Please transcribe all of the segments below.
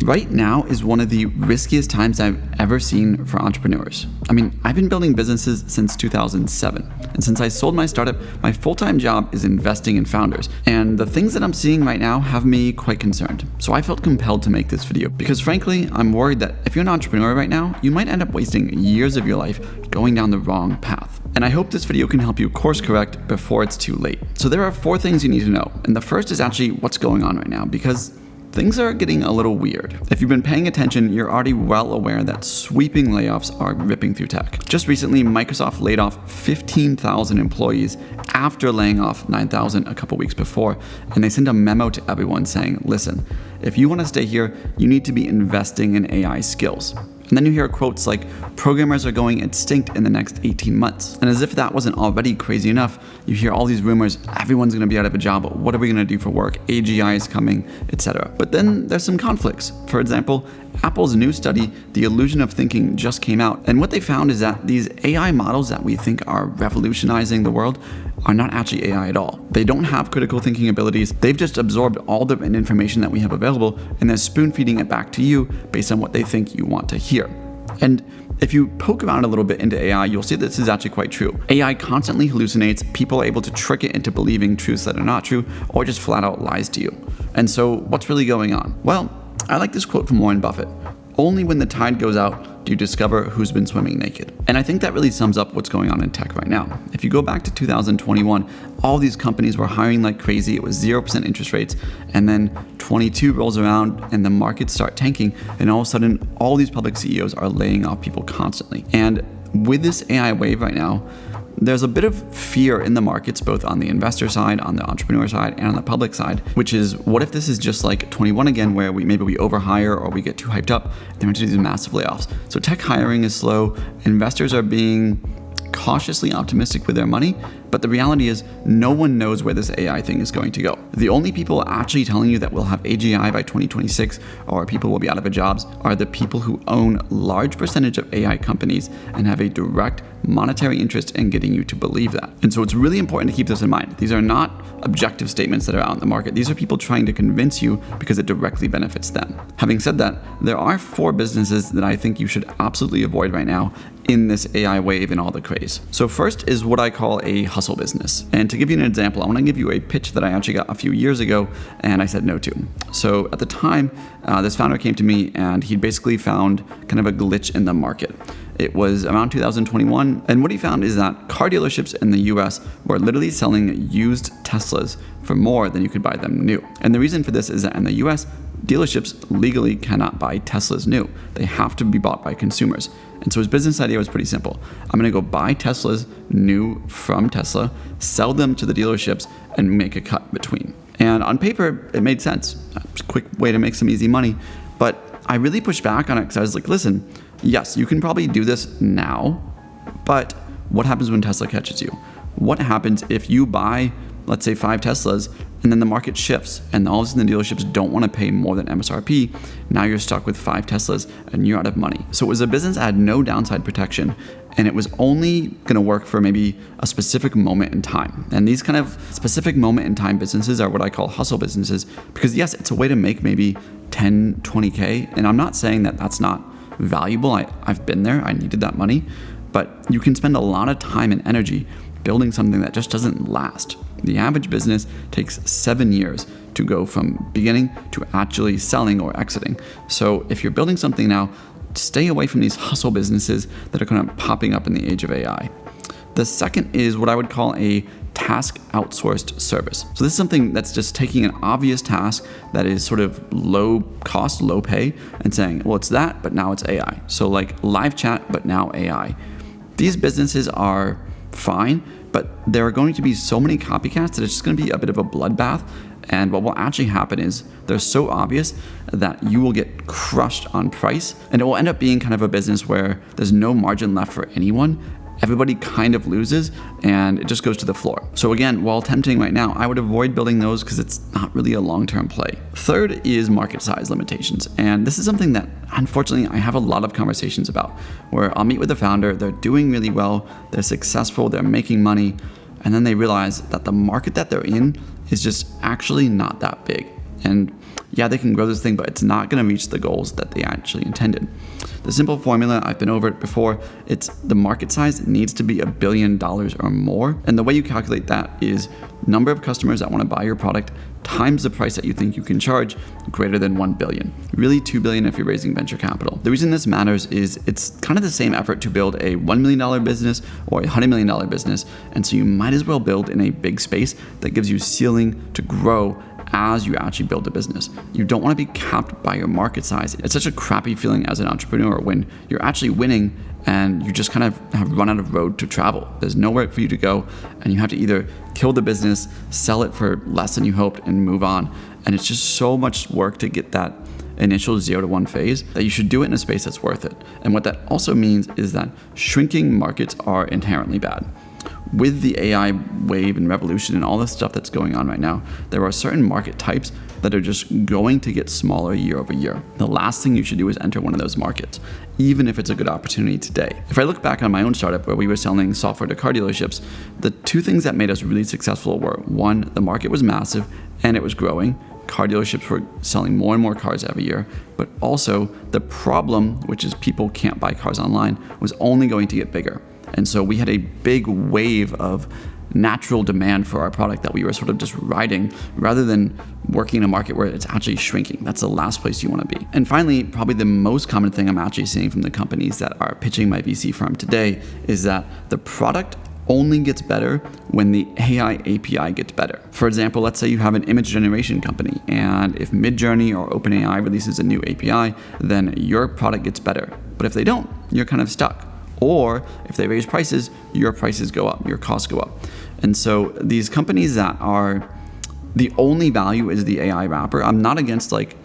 Right now is one of the riskiest times I've ever seen for entrepreneurs. I mean, I've been building businesses since 2007, and since I sold my startup, my full-time job is investing in founders, and the things that I'm seeing right now have me quite concerned. So I felt compelled to make this video, because frankly, I'm worried that if you're an entrepreneur right now, you might end up wasting years of your life going down the wrong path. And I hope this video can help you course correct before it's too late. So there are 4 things you need to know, and the first is actually what's going on right now, because things are getting a little weird. If you've been paying attention, you're already well aware that sweeping layoffs are ripping through tech. Just recently, Microsoft laid off 15,000 employees after laying off 9,000 a couple weeks before, and they sent a memo to everyone saying, listen, if you want to stay here, you need to be investing in AI skills. And then you hear quotes like, programmers are going extinct in the next 18 months. And as if that wasn't already crazy enough, you hear all these rumors, everyone's gonna be out of a job, what are we gonna do for work, AGI is coming, etc. But then there's some conflicts. For example, Apple's new study, The Illusion of Thinking, just came out. And what they found is that these AI models that we think are revolutionizing the world are not actually AI at all. They don't have critical thinking abilities. They've just absorbed all the information that we have available, and they're spoon feeding it back to you based on what they think you want to hear. And if you poke around a little bit into AI, you'll see that this is actually quite true. AI constantly hallucinates. People are able to trick it into believing truths that are not true, or just flat out lies to you. And so what's really going on? Well, I like this quote from Warren Buffett. Only when the tide goes out do you discover who's been swimming naked. And I think that really sums up what's going on in tech right now. If you go back to 2021, all these companies were hiring like crazy. It was 0% interest rates. And then 22 rolls around and the markets start tanking. And all of a sudden, all these public CEOs are laying off people constantly. And with this AI wave right now, there's a bit of fear in the markets, both on the investor side, on the entrepreneur side, and on the public side, which is, what if this is just like 21 again, where maybe we overhire or we get too hyped up, then we do these massive layoffs. So tech hiring is slow. Investors are being cautiously optimistic with their money, but the reality is no one knows where this AI thing is going to go. The only people actually telling you that we'll have AGI by 2026 or people will be out of jobs are the people who own large percentage of AI companies and have a direct monetary interest in getting you to believe that. And so it's really important to keep this in mind. These are not objective statements that are out in the market. These are people trying to convince you because it directly benefits them. Having said that, there are 4 businesses that I think you should absolutely avoid right now in this AI wave and all the craze. So first is what I call a hustle business. And to give you an example, I want to give you a pitch that I actually got a few years ago and I said no to. So at the time, this founder came to me and he'd basically found kind of a glitch in the market. It was around 2021, and what he found is that car dealerships in the US were literally selling used Teslas for more than you could buy them new. And the reason for this is that in the US, dealerships legally cannot buy Teslas new. They have to be bought by consumers. And so his business idea was pretty simple. I'm gonna go buy Teslas new from Tesla, sell them to the dealerships, and make a cut between. And on paper, it made sense. It's a quick way to make some easy money. But I really pushed back on it because I was like, listen, yes, you can probably do this now, but what happens when Tesla catches you? What happens if you buy, let's say 5 Teslas, and then the market shifts and all of a sudden the dealerships don't want to pay more than MSRP? Now you're stuck with 5 Teslas and you're out of money. So it was a business that had no downside protection, and it was only going to work for maybe a specific moment in time. And these kind of specific moment in time businesses are what I call hustle businesses, because yes, it's a way to make maybe 10, 20K. And I'm not saying that that's not valuable. I've been there. I needed that money. But you can spend a lot of time and energy building something that just doesn't last. The average business takes 7 years to go from beginning to actually selling or exiting. So if you're building something now, stay away from these hustle businesses that are kind of popping up in the age of AI. The second is what I would call a task outsourced service. So this is something that's just taking an obvious task that is sort of low cost, low pay, and saying, well, it's that, but now it's AI. So like live chat, but now AI. These businesses are fine, but there are going to be so many copycats that it's just going to be a bit of a bloodbath. And what will actually happen is they're so obvious that you will get crushed on price, and it will end up being kind of a business where there's no margin left for anyone. Everybody kind of loses and it just goes to the floor. So again, while tempting right now, I would avoid building those because it's not really a long-term play. Third is market size limitations. And this is something that unfortunately I have a lot of conversations about, where I'll meet with the founder, they're doing really well, they're successful, they're making money, and then they realize that the market that they're in is just actually not that big. And yeah, they can grow this thing, but it's not going to reach the goals that they actually intended. The simple formula, I've been over it before, it's the market size needs to be $1 billion or more. And the way you calculate that is number of customers that want to buy your product times the price that you think you can charge greater than 1 billion. Really 2 billion if you're raising venture capital. The reason this matters is it's kind of the same effort to build a $1 million business or a $100 million business. And so you might as well build in a big space that gives you ceiling to grow as you actually build a business. You don't want to be capped by your market size. It's such a crappy feeling as an entrepreneur when you're actually winning and you just kind of have run out of road to travel. There's nowhere for you to go, and you have to either kill the business, sell it for less than you hoped, and move on. And it's just so much work to get that initial 0 to 1 phase that you should do it in a space that's worth it. And what that also means is that shrinking markets are inherently bad. With the AI wave and revolution and all this stuff that's going on right now, there are certain market types that are just going to get smaller year over year. The last thing you should do is enter one of those markets, even if it's a good opportunity today. If I look back on my own startup where we were selling software to car dealerships, the two things that made us really successful were, one, the market was massive and it was growing. Car dealerships were selling more and more cars every year, but also the problem, which is people can't buy cars online, was only going to get bigger. And so we had a big wave of natural demand for our product that we were sort of just riding rather than working in a market where it's actually shrinking. That's the last place you want to be. And finally, probably the most common thing I'm actually seeing from the companies that are pitching my VC firm today is that the product only gets better when the AI API gets better. For example, let's say you have an image generation company, and if Midjourney or OpenAI releases a new API, then your product gets better. But if they don't, you're kind of stuck. Or if they raise prices, your prices go up, your costs go up. And so these companies that are, the only value is the AI wrapper. I'm not against like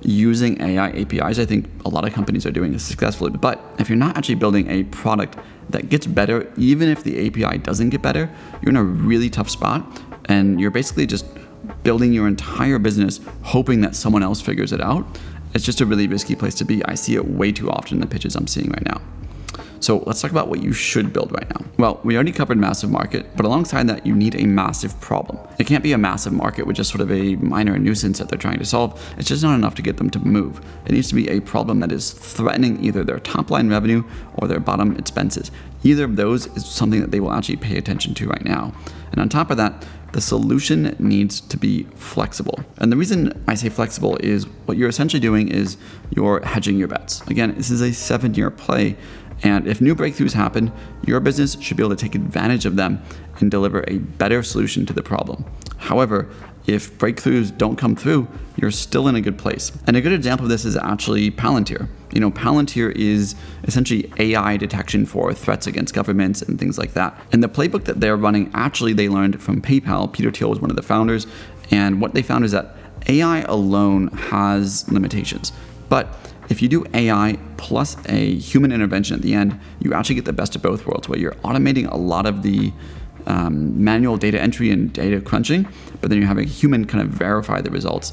using AI APIs. I think a lot of companies are doing this successfully. But if you're not actually building a product that gets better, even if the API doesn't get better, you're in a really tough spot. And you're basically just building your entire business hoping that someone else figures it out. It's just a really risky place to be. I see it way too often in the pitches I'm seeing right now. So let's talk about what you should build right now. Well, we already covered massive market, but alongside that, you need a massive problem. It can't be a massive market with just sort of a minor nuisance that they're trying to solve. It's just not enough to get them to move. It needs to be a problem that is threatening either their top line revenue or their bottom expenses. Either of those is something that they will actually pay attention to right now. And on top of that, the solution needs to be flexible. And the reason I say flexible is what you're essentially doing is you're hedging your bets. Again, this is a 7-year play. And if new breakthroughs happen, your business should be able to take advantage of them and deliver a better solution to the problem. However, if breakthroughs don't come through, you're still in a good place. And a good example of this is actually Palantir. Palantir is essentially AI detection for threats against governments and things like that. And the playbook that they're running, actually they learned from PayPal. Peter Thiel was one of the founders. And what they found is that AI alone has limitations. But if you do AI plus a human intervention at the end, you actually get the best of both worlds, where you're automating a lot of the manual data entry and data crunching, but then you're having a human kind of verify the results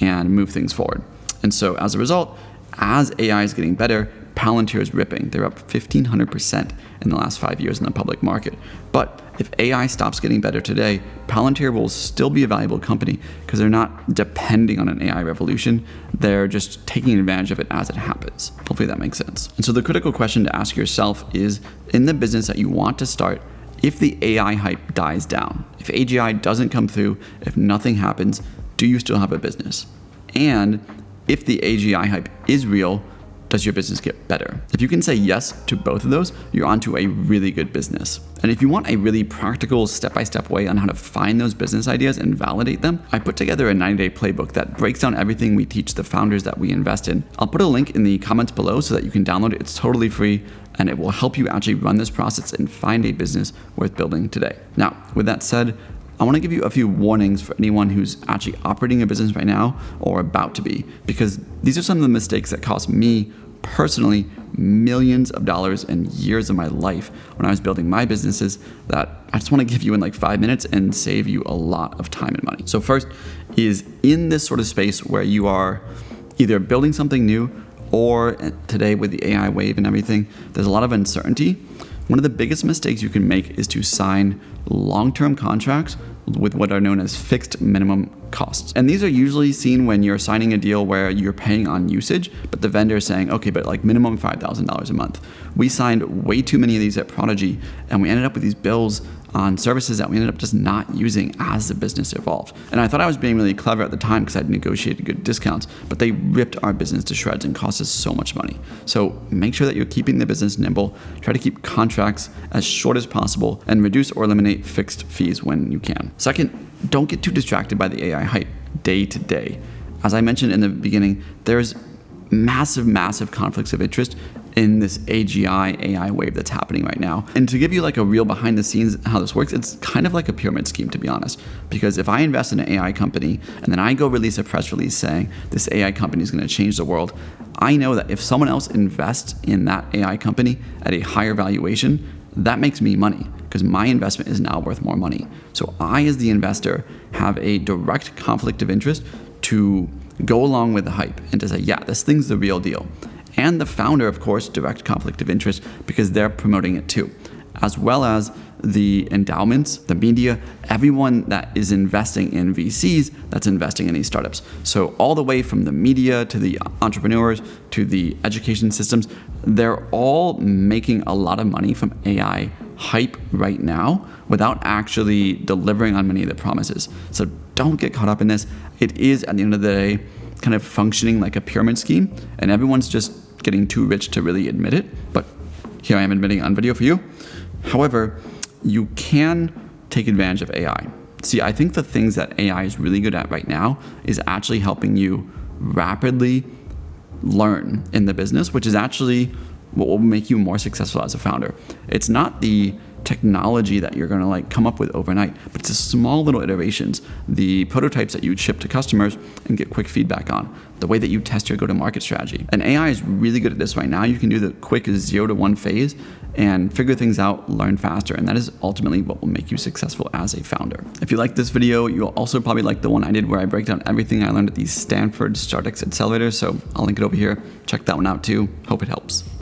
and move things forward. And so as a result, as AI is getting better, Palantir is ripping. They're up 1,500% in the last 5 years in the public market. But if AI stops getting better today, Palantir will still be a valuable company because they're not depending on an AI revolution. They're just taking advantage of it as it happens. Hopefully that makes sense. And so the critical question to ask yourself is, in the business that you want to start, if the AI hype dies down, if AGI doesn't come through, if nothing happens, do you still have a business? And if the AGI hype is real, does your business get better? If you can say yes to both of those, you're onto a really good business. And if you want a really practical step-by-step way on how to find those business ideas and validate them, I put together a 90-day playbook that breaks down everything we teach the founders that we invest in. I'll put a link in the comments below so that you can download it. It's totally free, and it will help you actually run this process and find a business worth building today. Now, with that said, I want to give you a few warnings for anyone who's actually operating a business right now or about to be, because these are some of the mistakes that cost me personally millions of dollars and years of my life when I was building my businesses that I just want to give you in like 5 minutes and save you a lot of time and money. So first is, in this sort of space where you are either building something new or today with the AI wave and everything, there's a lot of uncertainty. One of the biggest mistakes you can make is to sign long-term contracts, with what are known as fixed minimum costs. And these are usually seen when you're signing a deal where you're paying on usage, but the vendor is saying, okay, but like minimum $5,000 a month. We signed way too many of these at Prodigy, and we ended up with these bills on services that we ended up just not using as the business evolved. And I thought I was being really clever at the time because I'd negotiated good discounts, but they ripped our business to shreds and cost us so much money. So make sure that you're keeping the business nimble, try to keep contracts as short as possible, and reduce or eliminate fixed fees when you can. Second, don't get too distracted by the AI hype day to day. As I mentioned in the beginning, there's massive conflicts of interest in this AGI AI wave that's happening right now. And to give you like a real behind the scenes how this works, it's kind of like a pyramid scheme, to be honest. Because if I invest in an AI company and then I go release a press release saying this AI company is going to change the world, I know that if someone else invests in that AI company at a higher valuation, that makes me money because my investment is now worth more money. So I, as the investor, have a direct conflict of interest to go along with the hype and to say, yeah, this thing's the real deal. And the founder, of course, direct conflict of interest because they're promoting it too, as well as the endowments, the media, everyone that is investing in VCs that's investing in these startups. So all the way from the media to the entrepreneurs to the education systems, they're all making a lot of money from AI hype right now without actually delivering on many of the promises. So don't get caught up in this. It is, at the end of the day, kind of functioning like a pyramid scheme, and everyone's just getting too rich to really admit it. But here I am admitting on video for you. However, you can take advantage of AI. See, I think the things that AI is really good at right now is actually helping you rapidly learn in the business, which is actually what will make you more successful as a founder. It's not the technology that you're going to like come up with overnight, but it's the small little iterations, the prototypes that you ship to customers and get quick feedback on, the way that you test your go-to-market strategy. And AI is really good at this right now. You can do the quick 0 to 1 phase and figure things out, learn faster, and that is ultimately what will make you successful as a founder. If you like this video, you'll also probably like the one I did where I break down everything I learned at the Stanford StartX accelerators, so I'll link it over here. Check that one out too. Hope it helps.